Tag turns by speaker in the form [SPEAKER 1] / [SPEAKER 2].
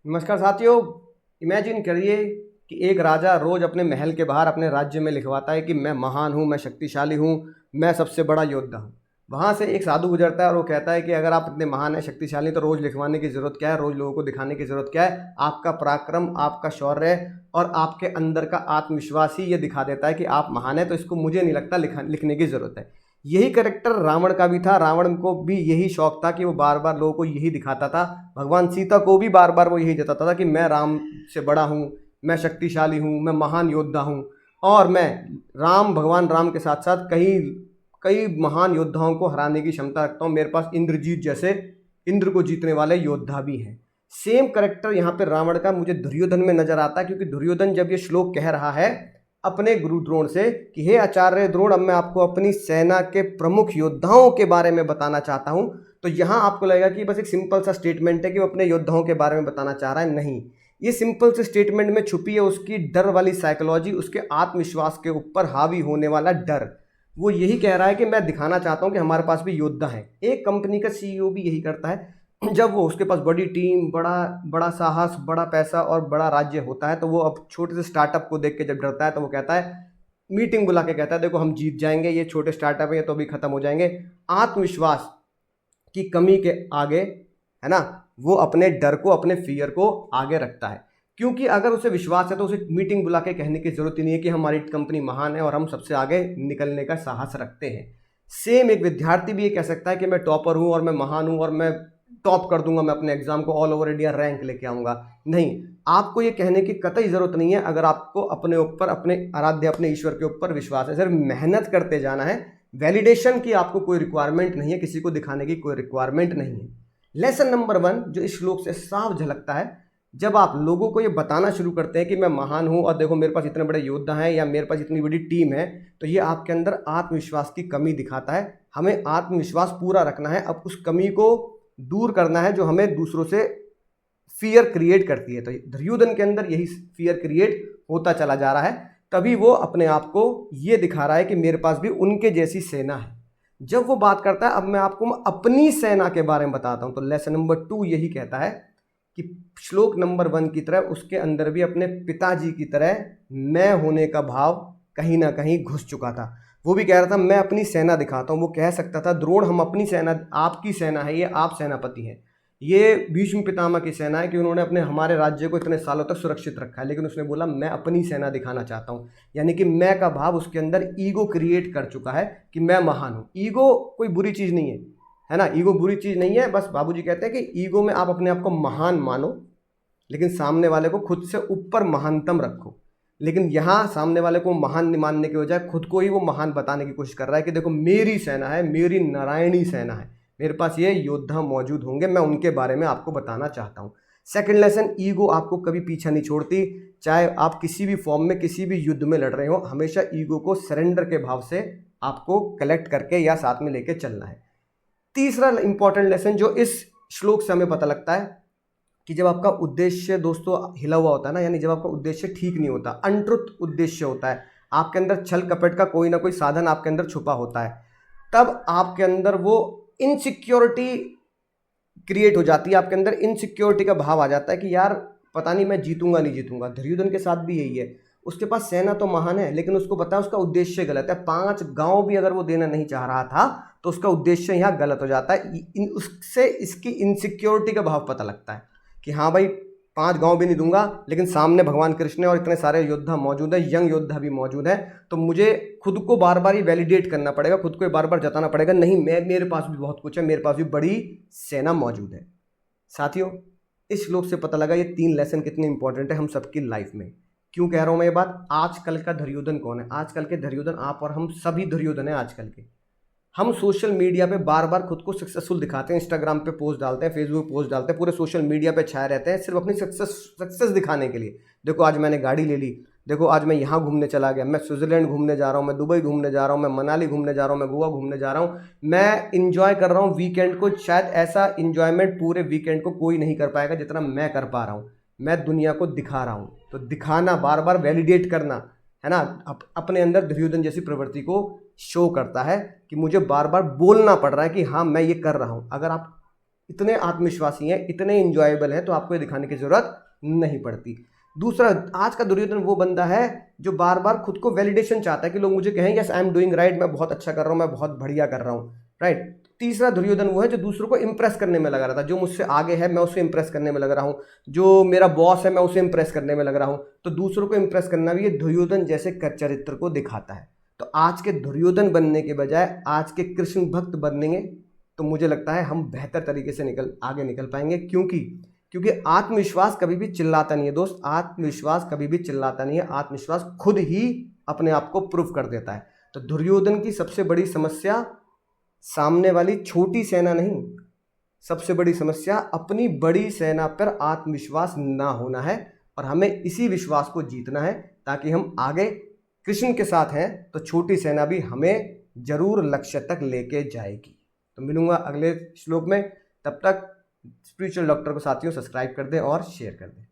[SPEAKER 1] नमस्कार साथियों। इमेजिन करिए कि एक राजा रोज अपने महल के बाहर अपने राज्य में लिखवाता है कि मैं महान हूँ, मैं शक्तिशाली हूँ, मैं सबसे बड़ा योद्धा हूँ। वहाँ से एक साधु गुजरता है और वो कहता है कि अगर आप इतने महान हैं, शक्तिशाली हैं, तो रोज लिखवाने की ज़रूरत क्या है, रोज लोगों को दिखाने की ज़रूरत क्या है। आपका पराक्रम, आपका शौर्य और आपके अंदर का आत्मविश्वास ही ये दिखा देता है कि आप महान हैं, तो इसको मुझे नहीं लगता लिखने की ज़रूरत है। यही करेक्टर रावण का भी था। रावण को भी यही शौक था कि वो बार बार लोगों को यही दिखाता था। भगवान सीता को भी बार बार वो यही जताता था कि मैं राम से बड़ा हूँ, मैं शक्तिशाली हूँ, मैं महान योद्धा हूँ। और मैं भगवान राम के साथ साथ कई कई महान योद्धाओं को हराने की क्षमता रखता हूँ। मेरे पास इंद्रजीत जैसे इंद्र को जीतने वाले योद्धा भी हैं। सेम करेक्टर यहाँ पे रावण का मुझे दुर्योधन में नजर आता है, क्योंकि दुर्योधन जब ये श्लोक कह रहा है अपने गुरु द्रोण से कि हे आचार्य द्रोण, अब मैं आपको अपनी सेना के प्रमुख योद्धाओं के बारे में बताना चाहता हूं, तो यहां आपको लगेगा कि बस एक सिंपल सा स्टेटमेंट है कि वो अपने योद्धाओं के बारे में बताना चाह रहा है। नहीं, ये सिंपल से स्टेटमेंट में छुपी है उसकी डर वाली साइकोलॉजी, उसके आत्मविश्वास के ऊपर हावी होने वाला डर। वो यही कह रहा है कि मैं दिखाना चाहता हूं कि हमारे पास भी योद्धा है। एक कंपनी का सीईओ भी यही करता है। जब वो उसके पास बड़ी टीम, बड़ा बड़ा साहस, बड़ा पैसा और बड़ा राज्य होता है, तो वो अब छोटे से स्टार्टअप को देख के जब डरता है तो वो कहता है, मीटिंग बुला के कहता है, देखो हम जीत जाएंगे, ये छोटे स्टार्टअप है, ये तो भी खत्म हो जाएंगे। आत्मविश्वास की कमी के आगे, है ना, वो अपने डर को, अपने फियर को आगे रखता है। क्योंकि अगर उसे विश्वास है तो उसे मीटिंग बुला के कहने की जरूरत ही नहीं है कि हमारी कंपनी महान है और हम सबसे आगे निकलने का साहस रखते हैं। सेम एक विद्यार्थी भी ये कह सकता है कि मैं टॉपर हूँ और मैं महान हूँ और मैं टॉप कर दूंगा, मैं अपने एग्जाम को ऑल ओवर इंडिया रैंक लेके आऊंगा। नहीं, आपको ये कहने की कतई जरूरत नहीं है। अगर आपको अपने ऊपर, अपने आराध्य, अपने ईश्वर के ऊपर विश्वास है, सिर्फ मेहनत करते जाना है। वैलिडेशन की आपको कोई रिक्वायरमेंट नहीं है, किसी को दिखाने की कोई रिक्वायरमेंट नहीं है। लेसन नंबर 1 जो इस श्लोक से साफ झलकता है, जब आप लोगों को ये बताना शुरू करते हैं कि मैं महान हूं और देखो मेरे पास इतने बड़े योद्धा हैं या मेरे पास इतनी बड़ी टीम है, तो ये आपके अंदर आत्मविश्वास की कमी दिखाता है। हमें आत्मविश्वास पूरा रखना है, अब उस कमी को दूर करना है जो हमें दूसरों से फियर क्रिएट करती है। तो दुर्योधन के अंदर यही फियर क्रिएट होता चला जा रहा है। तभी वो अपने आप को ये दिखा रहा है कि मेरे पास भी उनके जैसी सेना है। जब वो बात करता है, अब मैं आपको अपनी सेना के बारे में बताता हूं, तो लेसन नंबर 2 यही कहता है कि श्लोक नंबर 1 की तरह उसके अंदर भी अपने पिताजी की तरह मैं होने का भाव कहीं ना कहीं घुस चुका था। वो भी कह रहा था मैं अपनी सेना दिखाता हूँ। वो कह सकता था, द्रोण हम अपनी सेना, आपकी सेना है ये, आप सेनापति हैं, ये भीष्म पितामह की सेना है कि उन्होंने अपने हमारे राज्य को इतने सालों तक सुरक्षित रखा है, लेकिन उसने बोला मैं अपनी सेना दिखाना चाहता हूँ। यानी कि मैं का भाव उसके अंदर ईगो क्रिएट कर चुका है कि मैं महान हूँ। ईगो कोई बुरी चीज़ नहीं है ना, ईगो बुरी चीज़ नहीं है। बस बाबूजी कहते हैं कि ईगो में आप अपने आप को महान मानो, लेकिन सामने वाले को खुद से ऊपर महानतम रखो। लेकिन यहाँ सामने वाले को महान नहीं मानने के बजाय खुद को ही वो महान बताने की कोशिश कर रहा है कि देखो मेरी सेना है, मेरी नारायणी सेना है, मेरे पास ये योद्धा मौजूद होंगे, मैं उनके बारे में आपको बताना चाहता हूँ। सेकंड लेसन, ईगो आपको कभी पीछा नहीं छोड़ती। चाहे आप किसी भी फॉर्म में, किसी भी युद्ध में लड़ रहे हो, हमेशा ईगो को सरेंडर के भाव से आपको कलेक्ट करके या साथ में लेके चलना है। तीसरा इंपॉर्टेंट लेसन जो इस श्लोक से हमें पता लगता है कि जब आपका उद्देश्य दोस्तों हिला हुआ होता है ना, यानी जब आपका उद्देश्य ठीक नहीं होता, अनट्रुथ उद्देश्य होता है, आपके अंदर छल कपट का कोई ना कोई साधन आपके अंदर छुपा होता है, तब आपके अंदर वो इनसिक्योरिटी क्रिएट हो जाती है। आपके अंदर इनसिक्योरिटी का भाव आ जाता है कि यार पता नहीं मैं जीतूंगा नहीं जीतूंगा। दुर्योधन के साथ भी यही है। उसके पास सेना तो महान है, लेकिन उसको पता है उसका उद्देश्य गलत है। 5 गांव भी अगर वो देना नहीं चाह रहा था तो उसका उद्देश्य यहाँ गलत हो जाता है। उससे इसकी इनसिक्योरिटी का भाव पता लगता है कि हाँ भाई 5 गांव भी नहीं दूंगा, लेकिन सामने भगवान कृष्ण और इतने सारे योद्धा मौजूद है, यंग योद्धा भी मौजूद है, तो मुझे खुद को बार बार ही वैलिडेट करना पड़ेगा, खुद को बार बार जताना पड़ेगा, नहीं मैं, मेरे पास भी बहुत कुछ है, मेरे पास भी बड़ी सेना मौजूद है। साथियों, इस श्लोक से पता लगा ये 3 लेसन कितने इंपॉर्टेंट है हम सबकी लाइफ में। क्यों कह रहा हूं मैं ये बात? आजकल का दुर्योधन कौन है? आजकल के दुर्योधन आप और हम सभी दुर्योधन है आजकल के। हम सोशल मीडिया पे बार बार खुद को सक्सेसफुल दिखाते हैं, इंस्टाग्राम पे पोस्ट डालते हैं, फेसबुक पोस्ट डालते हैं, पूरे सोशल मीडिया पे छाए रहते हैं सिर्फ अपनी सक्सेस दिखाने के लिए। देखो आज मैंने गाड़ी ले ली, देखो आज मैं यहाँ घूमने चला गया, मैं स्विट्जरलैंड घूमने जा रहा हूँ, मैं दुबई घूमने जा रहा हूँ, मैं मनाली घूमने जा रहा हूँ, मैं गोवा घूमने जा रहा हूँ, मैं इंजॉय कर रहा हूँ वीकेंड को। शायद ऐसा इंजॉयमेंट पूरे वीकेंड को कोई नहीं कर पाएगा जितना मैं कर पा रहा हूँ। मैं दुनिया को दिखा रहा हूँ। तो दिखाना, बार बार वैलिडेट करना, है ना, अपने अंदर दुर्योधन जैसी प्रवृत्ति को शो करता है कि मुझे बार बार बोलना पड़ रहा है कि हाँ मैं ये कर रहा हूँ। अगर आप इतने आत्मविश्वासी हैं, इतने इंजॉयबल हैं, तो आपको ये दिखाने की जरूरत नहीं पड़ती। दूसरा, आज का दुर्योधन वो बंदा है जो बार बार खुद को वैलिडेशन चाहता है कि लोग मुझे कहें yes I am doing right, मैं बहुत अच्छा कर रहा हूँ, मैं बहुत बढ़िया कर रहा हूँ, राइट। तीसरा दुर्योधन वो है जो दूसरों को इंप्रेस करने में लगा रहता है, जो मुझसे आगे है मैं उसे इंप्रेस करने में लग रहा हूँ, जो मेरा बॉस है मैं उसे इंप्रेस करने में लग रहा हूँ। तो दूसरों को इंप्रेस करना भी ये दुर्योधन जैसे चरित्र को दिखाता है। तो आज के दुर्योधन बनने के बजाय आज के कृष्ण भक्त बनेंगे तो मुझे लगता है हम बेहतर तरीके से आगे निकल पाएंगे, क्योंकि आत्मविश्वास कभी भी चिल्लाता नहीं है दोस्त, आत्मविश्वास कभी भी चिल्लाता नहीं है, आत्मविश्वास खुद ही अपने आप को प्रूव कर देता है। तो दुर्योधन की सबसे बड़ी समस्या सामने वाली छोटी सेना नहीं, सबसे बड़ी समस्या अपनी बड़ी सेना पर आत्मविश्वास ना होना है, और हमें इसी विश्वास को जीतना है ताकि हम आगे कृष्ण के साथ हैं तो छोटी सेना भी हमें जरूर लक्ष्य तक लेके जाएगी। तो मिलूंगा अगले श्लोक में, तब तक स्पिरिचुअल डॉक्टर को साथियों सब्सक्राइब कर दें और शेयर कर दें।